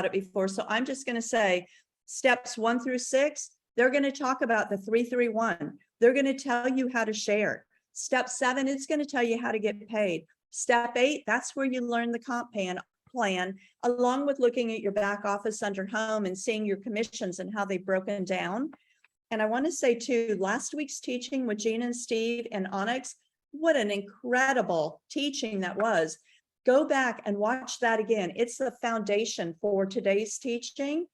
Speaker 3: it before. So I'm just going to say steps 1 through 6, they're going to talk about the 331. They're going to tell you how to share. Step 7, it's going to tell you how to get paid. Step 8, that's where you learn the comp plan, along with looking at your back office under home and seeing your commissions and how they've broken down. And I want to say too, last week's teaching with Gina and Steve and Onyx, what an incredible teaching that was. Go back and watch that again. It's the foundation for today's teaching.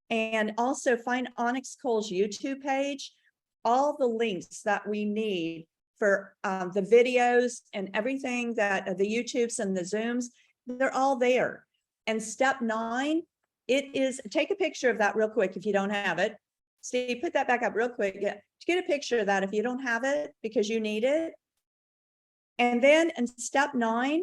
Speaker 3: And also find Onyx Coale's YouTube page, all the links that we need for the videos and everything, that the YouTubes and the Zooms, they're all there. And step 9, it is, take a picture of that real quick if you don't have it. Steve, put that back up real quick. Get a picture of that if you don't have it, because you need it. And then in step 9,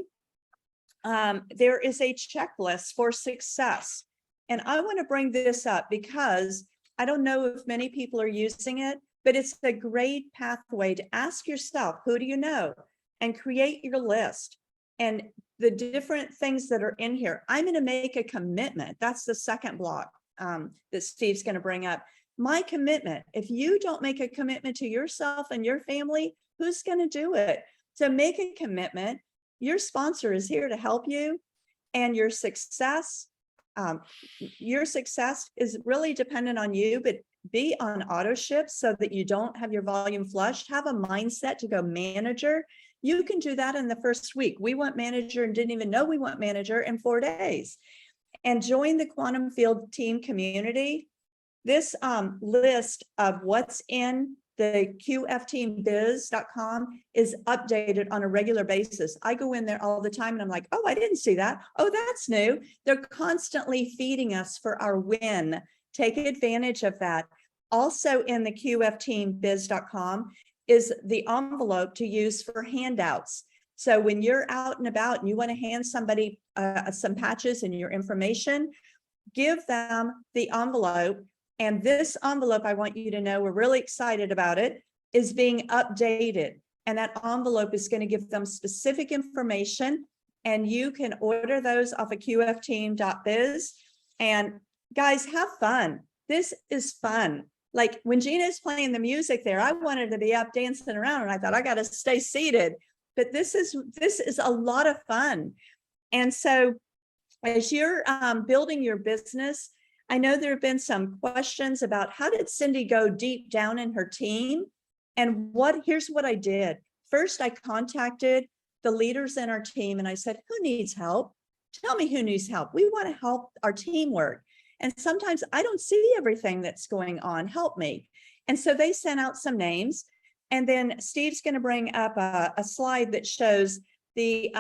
Speaker 3: there is a checklist for success. And I want to bring this up because I don't know if many people are using it, but it's a great pathway to ask yourself, who do you know? And create your list. And the different things that are in here. I'm going to make a commitment. That's the second block that Steve's going to bring up. My commitment. If you don't make a commitment to yourself and your family, who's going to do it? So make a commitment. Your sponsor is here to help you, and your success is really dependent on you, but be on auto ship so that you don't have your volume flushed. Have a mindset to go manager. You can do that in the first week. We went manager and didn't even know we went manager in 4 days. And join the Quantum Field Team community. This list of what's in the qfteambiz.com is updated on a regular basis. I go in there all the time and I'm like, oh, I didn't see that. Oh, that's new. They're constantly feeding us for our win. Take advantage of that. Also in the qfteambiz.com is the envelope to use for handouts. So when you're out and about and you want to hand somebody some patches and your information, give them the envelope. And this envelope, I want you to know, we're really excited about it, is being updated. And that envelope is going to give them specific information. And you can order those off of qfteam.biz. And guys, have fun. This is fun. Like when Gina's playing the music there, I wanted to be up dancing around and I thought I got to stay seated. But this is a lot of fun. And so as you're building your business, I know there have been some questions about how did Cindy go deep down in her team? And here's what I did. First, I contacted the leaders in our team and I said, who needs help? Tell me who needs help. We want to help our team work. And sometimes I don't see everything that's going on. Help me. And so they sent out some names. And then Steve's going to bring up a slide that shows the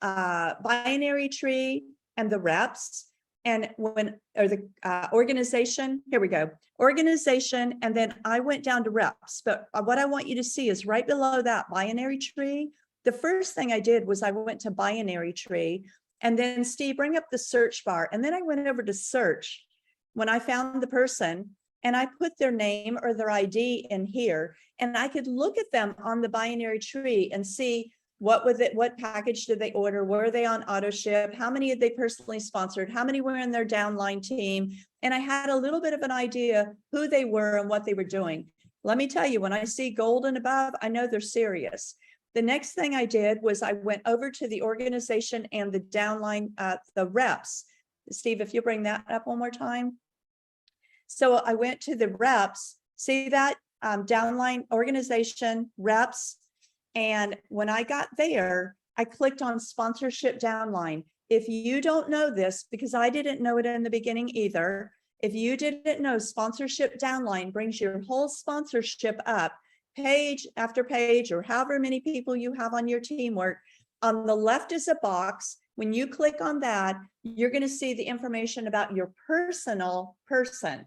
Speaker 3: binary tree and the reps. And the organization, here we go, organization. And then I went down to reps. But what I want you to see is right below that binary tree. The first thing I did was I went to binary tree. And then Steve, bring up the search bar. And then I went over to search when I found the person and I put their name or their ID in here. And I could look at them on the binary tree and see what package did they order? Were they on auto ship? How many had they personally sponsored? How many were in their downline team? And I had a little bit of an idea who they were and what they were doing. Let me tell you, when I see gold and above, I know they're serious. The next thing I did was I went over to the organization and the downline, the reps. Steve, if you bring that up one more time. So I went to the reps, see that downline organization reps. And when I got there, I clicked on sponsorship downline. If you don't know this, because I didn't know it in the beginning either, if you didn't know, sponsorship downline brings your whole sponsorship up page after page, or however many people you have on your teamwork. On the left is a box. When you click on that, you're going to see the information about your personal person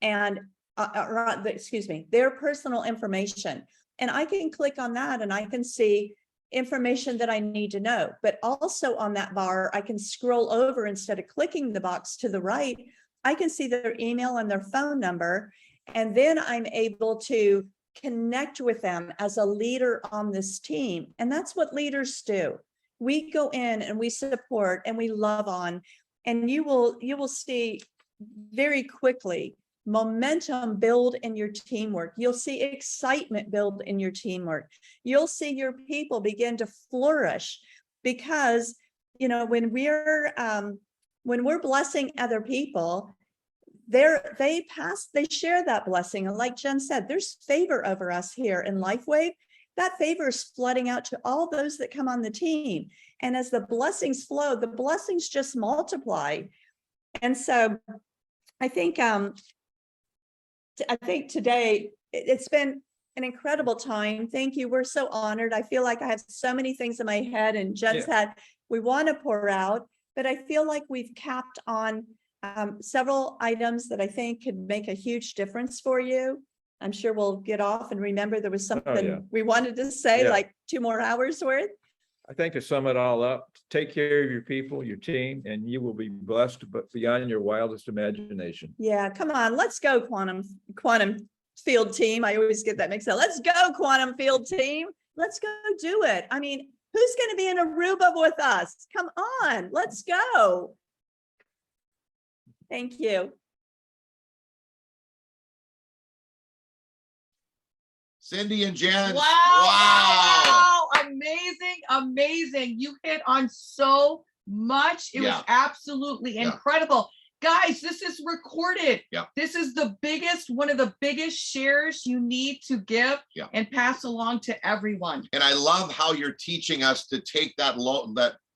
Speaker 3: and their personal information. And I can click on that and I can see information that I need to know. But also on that bar, I can scroll over instead of clicking the box to the right. I can see their email and their phone number. And then I'm able to connect with them as a leader on this team. And that's what leaders do. We go in and we support and we love on, and you will see very quickly momentum build in your teamwork. You'll see excitement build in your teamwork. You'll see your people begin to flourish because, when we're blessing other people, they share that blessing. And like Jen said, there's favor over us here in LifeWave. That favor is flooding out to all those that come on the team. And as the blessings flow, the blessings just multiply. And so I think today it's been an incredible time. Thank you. We're so honored. I feel like I have so many things in my head, and Jen's had, we want to pour out, but I feel like we've capped on several items that I think could make a huge difference for you. I'm sure we'll get off and remember there was something we wanted to say, like 2 more hours worth.
Speaker 4: I think to sum it all up, take care of your people, your team, and you will be blessed, but beyond your wildest imagination.
Speaker 3: Yeah, come on, let's go quantum field team. I always get that mixed up. Let's go quantum field team. Let's go do it. I mean, who's going to be in Aruba with us? Come on, let's go. Thank you.
Speaker 2: Cindy and Jen.
Speaker 1: Wow. Amazing. You hit on so much. It was absolutely incredible. Guys, this is recorded. This is one of the biggest shares you need to give and pass along to everyone.
Speaker 2: And I love how you're teaching us to take that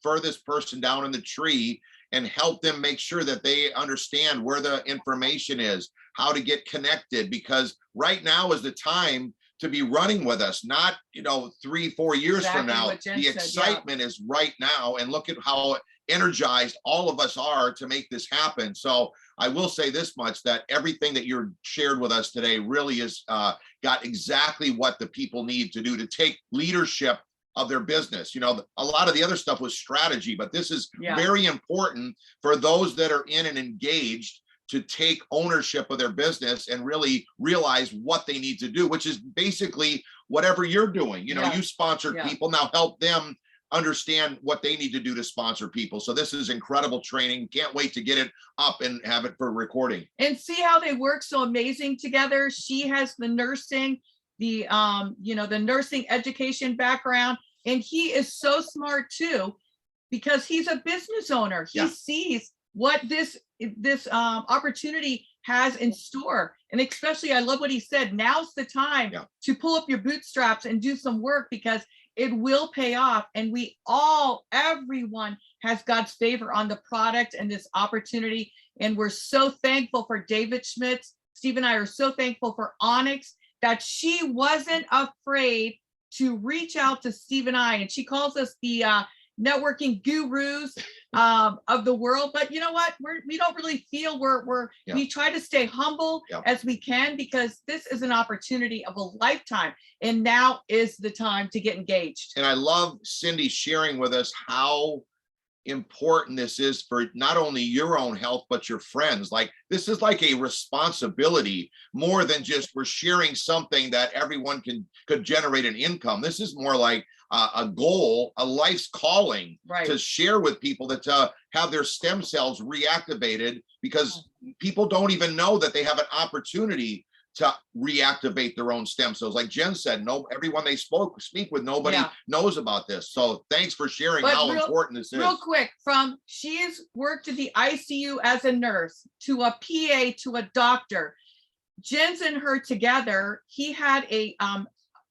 Speaker 2: furthest person down in the tree and help them make sure that they understand where the information is, how to get connected, because right now is the time to be running with us, not 3-4 years from now. The excitement is right now, and look at how energized all of us are to make this happen. So I will say this much, that everything that you're shared with us today really is got exactly what the people need to do to take leadership of their business. A lot of the other stuff was strategy, but this is very important for those that are in and engaged to take ownership of their business and really realize what they need to do, which is basically whatever you're doing. You sponsored people, now help them understand what they need to do to sponsor people. So this is incredible training. Can't wait to get it up and have it for recording.
Speaker 1: And see how they work so amazing together. She has the nursing, the the nursing education background, and he is so smart too, because he's a business owner. He sees what this opportunity has in store. And especially, I love what he said, now's the time to pull up your bootstraps and do some work, because it will pay off. And everyone has God's favor on the product and this opportunity. And we're so thankful for David Schmitz. Steve and I are so thankful for Onyx, that she wasn't afraid to reach out to Steve and I. And she calls us the networking gurus of the world. But you know what? We don't really feel we try to stay humble as we can, because this is an opportunity of a lifetime. And now is the time to get engaged.
Speaker 2: And I love Cindy sharing with us how important this is for not only your own health, but your friends. Like, this is like a responsibility more than just we're sharing something that everyone could generate an income. This is more like a goal, a life's calling, to share with people that have their stem cells reactivated, because people don't even know that they have an opportunity to reactivate their own stem cells. Like Jen said, everyone they speak with, nobody knows about this. So thanks for sharing how important this is.
Speaker 1: Real quick, she has worked in the ICU as a nurse, to a PA, to a doctor. Jen's and her together, he had a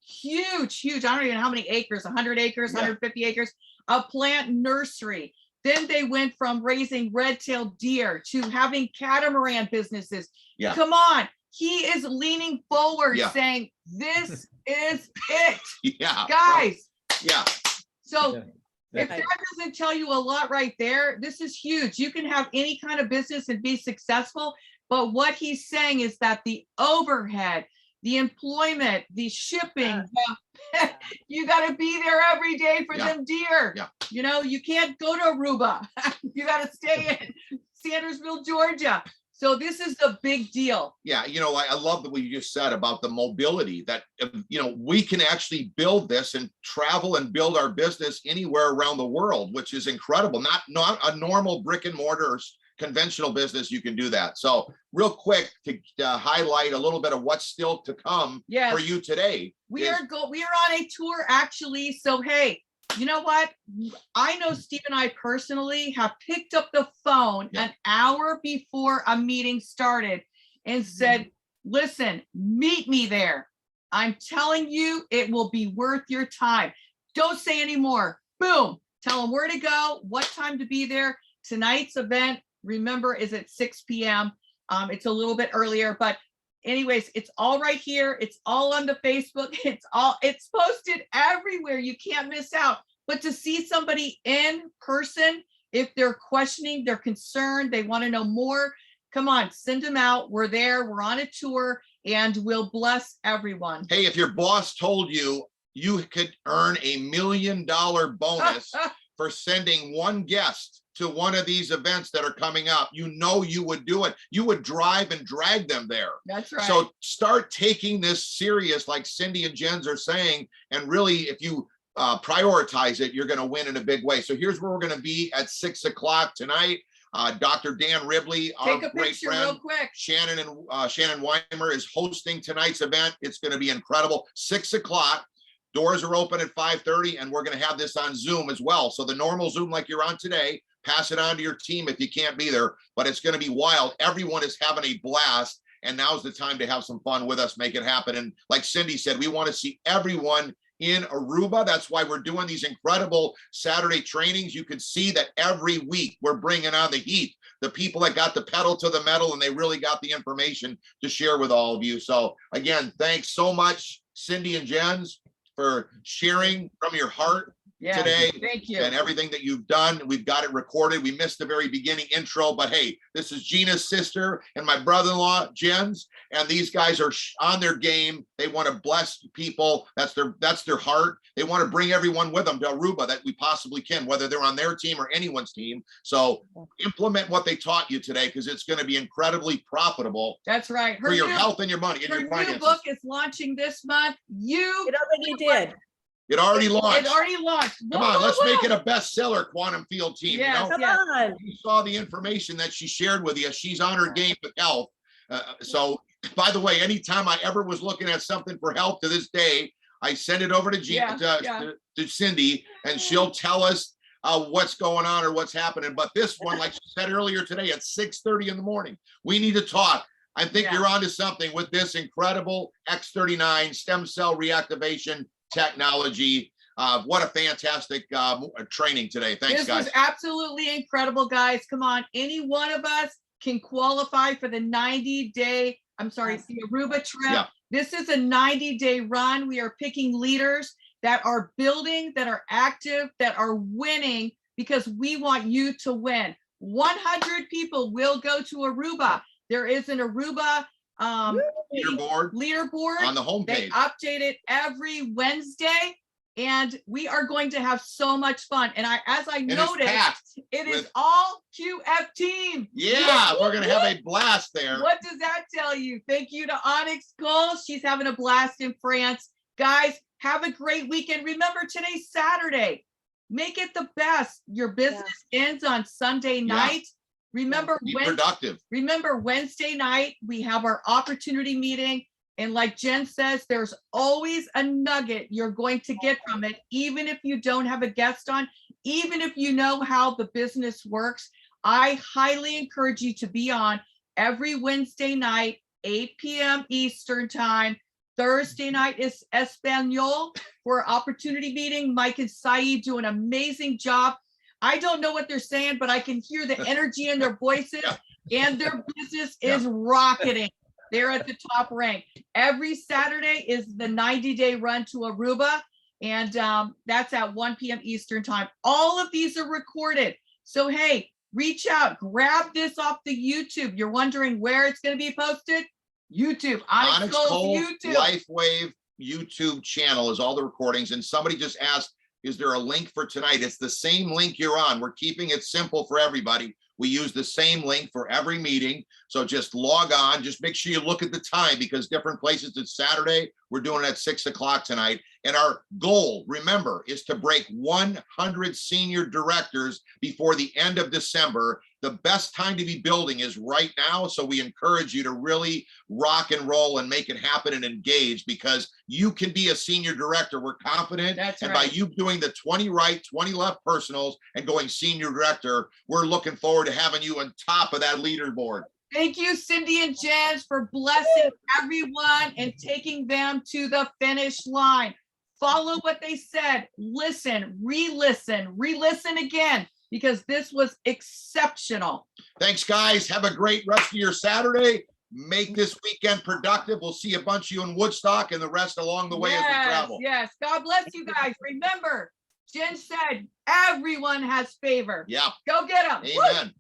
Speaker 1: huge, I don't even know how many acres, 100 acres, 150 acres, a plant nursery. Then they went from raising red-tailed deer to having catamaran businesses. Come on. He is leaning forward saying, this is it. Guys. So if that doesn't tell you a lot right there, this is huge. You can have any kind of business and be successful. But what he's saying is that the overhead, the employment, the shipping, you got to be there every day for them deer. You can't go to Aruba. You got to stay in Sandersville, Georgia. So this is a big deal.
Speaker 2: I love what you just said about the mobility, that, we can actually build this and travel and build our business anywhere around the world, which is incredible. Not a normal brick and mortar or conventional business. You can do that. So real quick, to highlight a little bit of what's still to come for you today.
Speaker 1: We are on a tour, actually. So, hey, you know what? I know Steve and I personally have picked up the phone an hour before a meeting started and said, listen, meet me there. I'm telling you, it will be worth your time. Don't say any more. Boom. Tell them where to go, what time to be there. Tonight's event, remember, is at 6 p.m. It's a little bit earlier, but anyways, it's all right here. It's all on the Facebook. It's posted everywhere. You can't miss out. But to see somebody in person, if they're questioning, they're concerned, they want to know more, come on, send them out. We're there. We're on a tour, and we'll bless everyone.
Speaker 2: Hey, if your boss told you could earn $1 million bonus for sending one guest to one of these events that are coming up, you would do it. You would drive and drag them there.
Speaker 1: That's right.
Speaker 2: So start taking this serious, like Cindy and Jens are saying, and really, if you prioritize it, you're going to win in a big way. So here's where we're going to be at 6 o'clock tonight. Dr. Dan Ribley, our great friend,
Speaker 1: real quick.
Speaker 2: Shannon Weimer is hosting tonight's event. It's going to be incredible. 6 o'clock. Doors are open at 5:30, and we're going to have this on Zoom as well. So the normal Zoom like you're on today, pass it on to your team if you can't be there, but it's going to be wild. Everyone is having a blast, and now's the time to have some fun with us, make it happen. And like Cindy said, we want to see everyone in Aruba. That's why we're doing these incredible Saturday trainings. You can see that every week we're bringing on the heat, the people that got the pedal to the metal, and they really got the information to share with all of you. So again, thanks so much, Cindy and Jens, for sharing from your heart today.
Speaker 1: Thank you.
Speaker 2: And everything that you've done. We've got it recorded. We missed the very beginning intro, but hey, this is Gina's sister and my brother-in-law, Jens, and these guys are on their game. They want to bless people. That's their heart. They want to bring everyone with them to Aruba that we possibly can, whether they're on their team or anyone's team. So implement what they taught you today, because it's going to be incredibly profitable.
Speaker 1: That's right.
Speaker 2: For your health and your money and your finances.
Speaker 1: Her new book is launching this month.
Speaker 3: It already did.
Speaker 2: It already launched.
Speaker 1: It already launched.
Speaker 2: Come on, let's make it a bestseller, Quantum Field team.
Speaker 1: Yes,
Speaker 2: You know,
Speaker 3: Come on.
Speaker 2: you saw the information that she shared with you. She's on her game with health. So, by the way, anytime I ever was looking at something for health to this day, I send it over to to Cindy, and she'll tell us what's going on or what's happening. But this one, like she said earlier today, at 6:30 in the morning, we need to talk. I think you're onto something with this incredible X39 stem cell reactivation technology. What a fantastic training today. Thanks, guys.
Speaker 1: This was absolutely incredible, guys. Come on, any one of us can qualify for the 90-day, I'm sorry, the Aruba trip.
Speaker 2: Yeah.
Speaker 1: This is a 90-day run. We are picking leaders that are building, that are active, that are winning, because we want you to win. 100 people will go to Aruba. There is an Aruba leaderboard
Speaker 2: on the homepage.
Speaker 1: They update it every Wednesday, and we are going to have so much fun. And as I noticed, it is all QF team.
Speaker 2: Yeah, we're going to have a blast there.
Speaker 1: What does that tell you? Thank you to Onyx Coale. She's having a blast in France. Guys, have a great weekend. Remember, today's Saturday. Make it the best. Your business ends on Sunday night. Remember,
Speaker 2: be productive.
Speaker 1: Remember, Wednesday night, we have our opportunity meeting. And like Jen says, there's always a nugget you're going to get from it, even if you don't have a guest on, even if you know how the business works. I highly encourage you to be on every Wednesday night, 8 p.m. Eastern time. Thursday night is Espanol for opportunity meeting. Mike and Saeed do an amazing job. I don't know what they're saying, but I can hear the energy in their voices, and their business is rocketing. They're at the top rank. Every Saturday is the 90-day run to Aruba, and that's at 1 p.m. Eastern time. All of these are recorded. So, hey, reach out, grab this off the YouTube. You're wondering where it's going to be posted? YouTube, Onyx Coale YouTube.
Speaker 2: LifeWave YouTube channel is all the recordings. And somebody just asked, is there a link for tonight? It's the same link you're on. We're keeping it simple for everybody. We use the same link for every meeting. So just log on, just make sure you look at the time, because different places it's Saturday. We're doing it at 6 o'clock tonight. And our goal, remember, is to break 100 senior directors before the end of December. The best time to be building is right now. So we encourage you to really rock and roll and make it happen and engage, because you can be a senior director. We're confident.
Speaker 1: That's
Speaker 2: and
Speaker 1: right.
Speaker 2: by you doing the 20 right, 20 left personals and going senior director, we're looking forward to having you on top of that leaderboard.
Speaker 1: Thank you, Cindy and Jen, for blessing everyone and taking them to the finish line. Follow what they said. Listen, re-listen again, because this was exceptional.
Speaker 2: Thanks, guys. Have a great rest of your Saturday. Make this weekend productive. We'll see a bunch of you in Woodstock and the rest along the way as we travel.
Speaker 1: Yes. God bless you guys. Remember, Jen said everyone has favor.
Speaker 2: Yeah.
Speaker 1: Go get them.
Speaker 2: Amen.